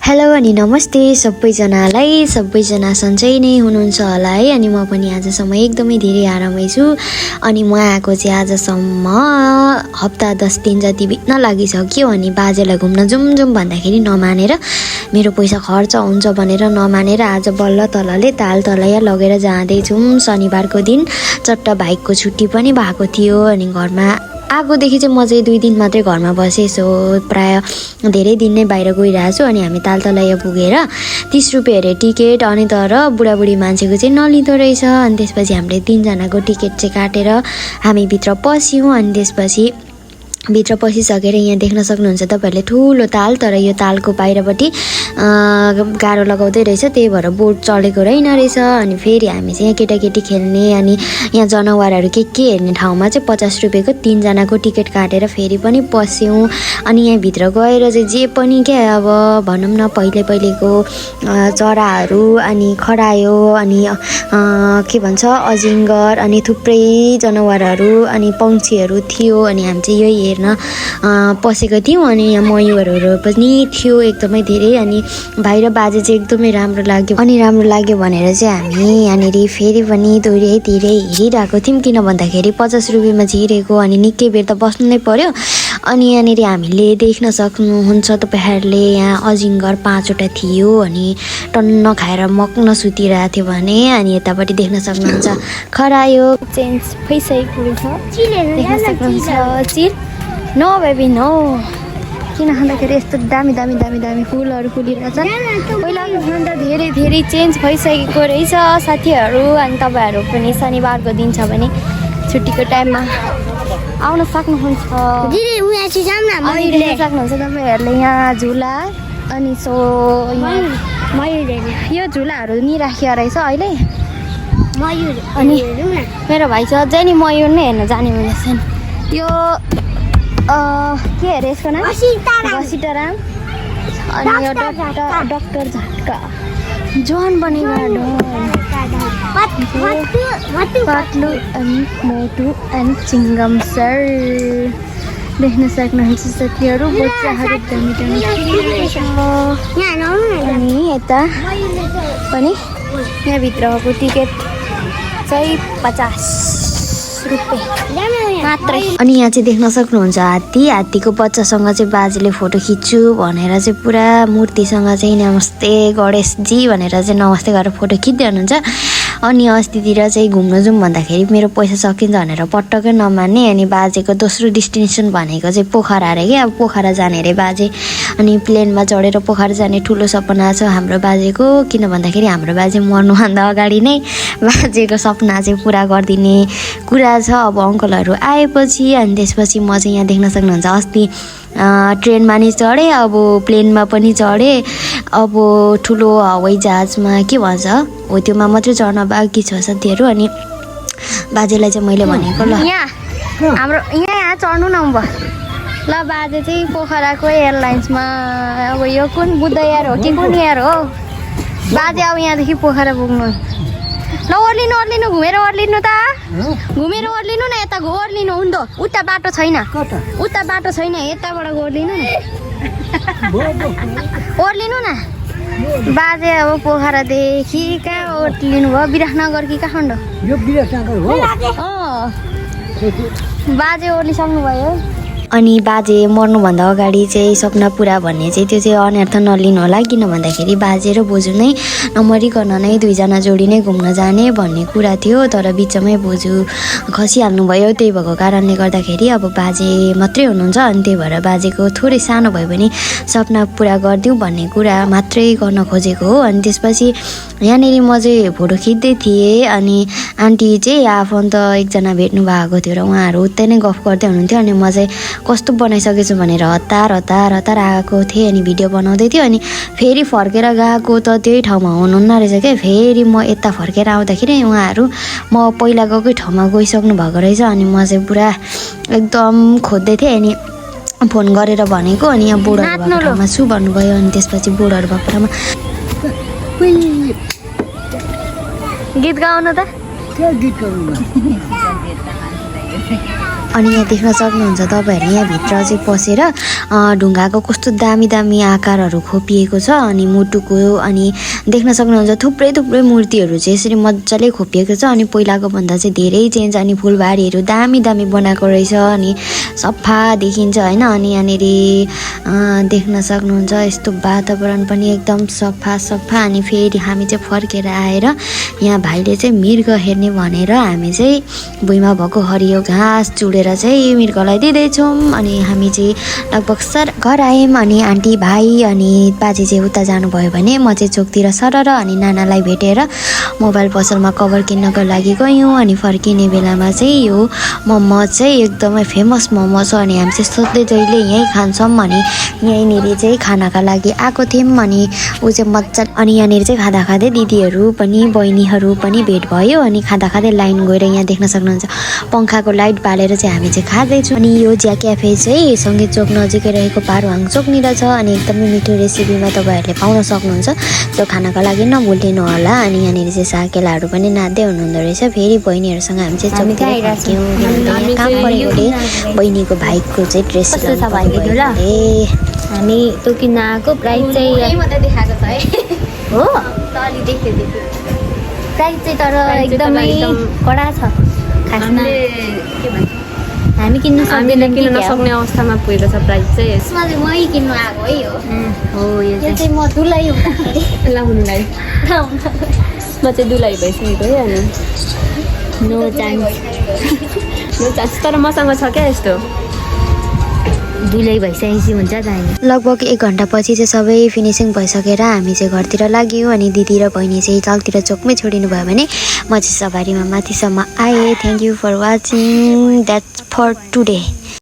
Hello अनि नमस्ते सबैजना सन्चै नै हुनुहुन्छ होला है। अनि म पनि आजसम्म एकदमै धेरै आरामै छु। अनि म आएको चाहिँ आजसम्म हप्ता 10 दिन जति बित्न लागिसक्यो। अनि बाजेलाई घुम्न जाउँ भन्दाखेरि नमानेर, मेरो पैसा खर्च हुन्छ भनेर नमानेर आज बल्ल तलले ताल तलैया लगेर जाँदैछौँ। शनिबारको दिन चट्ट भाइको छुट्टी पनि भएको थियो। अनि घरमा आएकोदेखि चाहिँ म चाहिँ 2 दिन मात्रै घरमा बसेँ। सो प्राय धेरै दिन नै बाहिर गइरहेको छु। अनि हामी तालतलैया पुगेर 30 रुपियाँ अरे टिकट। अनि तर बुढाबुढी मान्छेको चाहिँ नलिँदो रहेछ। अनि त्यसपछि हामीले 3 जनाको टिकट चाहिँ काटेर हामी भित्र पस्यौँ। अनि त्यसपछि भित्र पसिसकेर यहाँ देख्न सक्नुहुन्छ तपाईँहरूले ठुलो ताल, तर यो तालको बाहिरपट्टि गाह्रो लगाउँदै रहेछ, त्यही भएर बोर्ड चलेको रहेछ। अनि फेरि हामी चाहिँ यहाँ केटाकेटी खेल्ने अनि यहाँ जनावरहरू के हेर्ने ठाउँमा चाहिँ 50 रुपियाँको 3 जनाको टिकट काटेर फेरि पनि पस्यौँ। अनि यहाँभित्र गएर चाहिँ जे पनि क्या अब भनौँ न पहिलेको चराहरू अनि खरायो अनि के भन्छ अजिङ्गर अनि थुप्रै जनावरहरू अनि पक्षीहरू थियो। अनि हामी चाहिँ यही हेर्न पसेको थियौँ। अनि यहाँ मयुरहरू पनि थियो एकदमै धेरै। अनि भाइ र बाजे चाहिँ एकदमै राम्रो लाग्यो भनेर चाहिँ हामी यहाँनिर फेरि पनि धेरै हेरिरहेको थियौँ। किन भन्दाखेरि 50 रुपियाँमा छिरेको अनि निकै बेर त बस्नु नै पर्यो। अनि यहाँनिर हामीले देख्न सक्नुहुन्छ तपाईँहरूले यहाँ अजिङ्गर 5वटा थियो। अनि टन्न खाएर मग्न सुतिरहेको थियो भने। अनि यतापट्टि देख्न सक्नुहुन्छ खरायो चेन्ज भइसकेको छ, देख्न सक्नुहुन्छ चिर नो बेबी नो। किन भन्दाखेरि यस्तो दामी फुलहरू फुलिरहेछ। पहिलाको भन्दा धेरै चेन्ज भइसकेको रहेछ साथीहरू। अनि तपाईँहरू पनि शनिबारको दिन छ भने छुट्टीको टाइममा आउन सक्नुहुन्छ। देख्न सक्नुहुन्छ तपाईँहरूले यहाँ झुला। अनि सो यो झुलाहरू नि राखिएको रहेछ अहिले। अनि मेरो भाइ चाहिँ अझै नि मयुर नै हेर्न जाने हुनेछ। यो के अरे यसको नाम घसीटाराम। अनि यो डक्टर झट्का जोन बनेको पातलु एन्ड मोटु एन्ड चिङ्गम सर। देख्न सक्नुहुन्छ साथीहरू बच्चाहरू दामी। अनि यता पनि यहाँभित्रको टिकट चाहिँ 50 रुपियाँ मात्रै। अनि यहाँ चाहिँ देख्न सक्नुहुन्छ हात्तीको बच्चासँग चाहिँ बाजेले फोटो खिच्छु भनेर चाहिँ पुरा मूर्तिसँग चाहिँ नमस्ते गणेशजी भनेर चाहिँ नमस्ते गरेर फोटो खिच्दै हुनुहुन्छ। अनि अस्तितिर चाहिँ घुम्न जाउँ भन्दाखेरि मेरो पैसा सकिन्छ भनेर पटक्कै नमान्ने। अनि बाजेको दोस्रो डेस्टिनेसन भनेको चाहिँ पोखरा अरे क्या। अब पोखरा जाने अरे बाजे। अनि प्लेनमा चढेर पोखरा जाने ठुलो सपना छ हाम्रो बाजेको। किन भन्दाखेरि हाम्रो बाजे मर्नुभन्दा अगाडि नै बाजेको सपना चाहिँ पुरा गरिदिने कुरा छ। अब अङ्कलहरू आएपछि अनि त्यसपछि म चाहिँ यहाँ देख्न सक्नुहुन्छ अस्ति ट्रेनमा नि चढेँ, अब प्लेनमा पनि चढेँ, अब ठुलो हवाई जहाजमा के भन्छ हो त्योमा मात्रै चढ्न बाँकी छ साथीहरू। अनि बाजेलाई चाहिँ मैले भनेको ल हाम्रो यहाँ चढ्नु न ल। बाजे चाहिँ पोखराको एयरलाइन्समा। अब यो कुन बुद्ध एयर हो कि कुन एयर हो बाजे? अब यहाँदेखि पोखरा पुग्नु ल। ओर्लिनु घुमेर ओर्लिनु त, घुमेर ओर्लिनु न। यता ओर्लिनु हुँदो उता बाटो छैन, यताबाट ओर्लिनु न, ओर्लिनु न। बाजे अब पोखरादेखि कहाँ ओर्लिनु भयो? विराटनगर कि काठमाडौँ? यो विराटनगर हो। बाजे ओर्लिसक्नु भयो। अनि बाजे मर्नुभन्दा अगाडि चाहिँ सपना पुरा भन्ने चाहिँ त्यो चाहिँ अनर्थ नलिनु होला। किन भन्दाखेरि बाजे र बोजू नै नमरिकन नै 2 जना जोडी नै घुम्न जाने भन्ने कुरा थियो। तर बिचमै बोजू खसिहाल्नु भयो। त्यही भएको कारणले गर्दाखेरि अब बाजे मात्रै हुनुहुन्छ। अनि त्यही भएर बाजेको थोरै सानो भयो भने सपना पुरा गरिदिउँ भन्ने कुरा मात्रै गर्न खोजेको हो। अनि त्यसपछि यहाँनिर म चाहिँ फोटो खिच्दै थिएँ। अनि आन्टी चाहिँ आफन्त एकजना भेट्नु भएको थियो र उहाँहरू उतै नै गफ गर्दै हुनुहुन्थ्यो। अनि म चाहिँ कस्तो बनाइसकेछु भनेर हतार आएको थिएँ। अनि भिडियो बनाउँदै थियो। अनि फेरि फर्केर गएको त त्यही ठाउँमा हुनुहुन्न रहेछ क्या। फेरि म यता फर्केर आउँदाखेरि उहाँहरू म पहिला गएकै ठाउँमा गइसक्नु भएको रहेछ। अनि म चाहिँ पुरा एकदम खोज्दै थिएँ। अनि फोन गरेर भनेको। अनि यहाँ बोर्डहरू भएको ठाउँमा छु भन्नुभयो। अनि त्यसपछि बोर्डहरू भएको ठाउँमा गीत गाउनु त। अनि यहाँ देख्न सक्नुहुन्छ तपाईँहरूले यहाँ भित्र चाहिँ पसेर ढुङ्गाको कस्तो दामी दामी आकारहरू खोपिएको छ अनि मुटुको अनि देख्न सक्नुहुन्छ थुप्रै थुप्रै मूर्तिहरू चाहिँ यसरी मजाले खोपिएको छ अनि पहिलाको भन्दा चाहिँ धेरै चेन्ज अनि फुलबारीहरू दामी दामी बनाएको रहेछ अनि सफा देखिन्छ हैन अनि यहाँनिर देख्न सक्नुहुन्छ यस्तो वातावरण पनि एकदम सफा सफा अनि फेरि हामी चाहिँ फर्केर आएर यहाँ भाइले चाहिँ मृग हेर्ने भनेर हामी चाहिँ भुइँमा भएको हरियो घाँस चुडेर चाहिँ मृगलाई दिँदैछौँ अनि हामी चाहिँ लगभग घर आयौँ अनि आन्टी भाइ अनि बाजे चाहिँ उता जानुभयो भने म चाहिँ चोकतिर सरर अनि नानालाई भेटेर मोबाइल पसलमा कभर किन्नको लागि गयौँ अनि फर्किने बेलामा चाहिँ यो मोमो चाहिँ एकदमै फेमस मोमो छ अनि हामी चाहिँ सोध्दै जहिले यहीँ खान्छौँ अनि यहीँनिर चाहिँ खानाका लागि आएको थियौँ अनि ऊ चाहिँ मजा अनि यहाँनिर चाहिँ खाँदा खाँदै दिदीहरू पनि बहिनीहरू पनि भेट भयो अनि खाँदा खाँदै लाइन गएर यहाँ देख्न सक्नुहुन्छ पङ्खाको लाइट बालेर चाहिँ हामी चाहिँ खाँदैछौँ अनि यो ज्या क्याफे चाहिँ सङ्गीत चोक नजिकै रहेको पारुहाङ चोकनिर छ अनि एकदमै मिठो रेसिपीमा तपाईँहरूले पाउन सक्नुहुन्छ त्यो खानाको लागि नभुलिनु होला अनि यहाँनिर चाहिँ साकेलाहरू पनि नाच्दै हुनुहुँदो रहेछ फेरि बहिनीहरूसँग हामी चाहिँ चोकतिर फर्क्यौँ किनभने यहाँ काम परेकोले बहिनीको भाइको चाहिँ ड्रेस हामी त्यो किन्न आएको प्राइस चाहिँ हो प्राइस चाहिँ तर एकदमै कडा छ खासमा हामी किन्न नसक्ने अवस्थामा पुगेको छ प्राइस चाहिँ यसमा चाहिँ मै किन्नु आएको है हो यो चाहिँ म दुलै हुँदाखेरि लाउनुलाई म चाहिँ दुलाई भइसकेको है अनि नो चान्स तर मसँग छ क्या यस्तो दुलै भइसकेपछि हुन्छ त हामी लगभग 1 घन्टापछि चाहिँ सबै फिनिसिङ भइसकेर हामी चाहिँ घरतिर लाग्यौँ अनि दिदी र बहिनी चाहिँ तलतिर चोकमै छोडिनु भयो भने म चाहिँ सवारीमा माथिसम्म आएँ thank you for watching that's for today.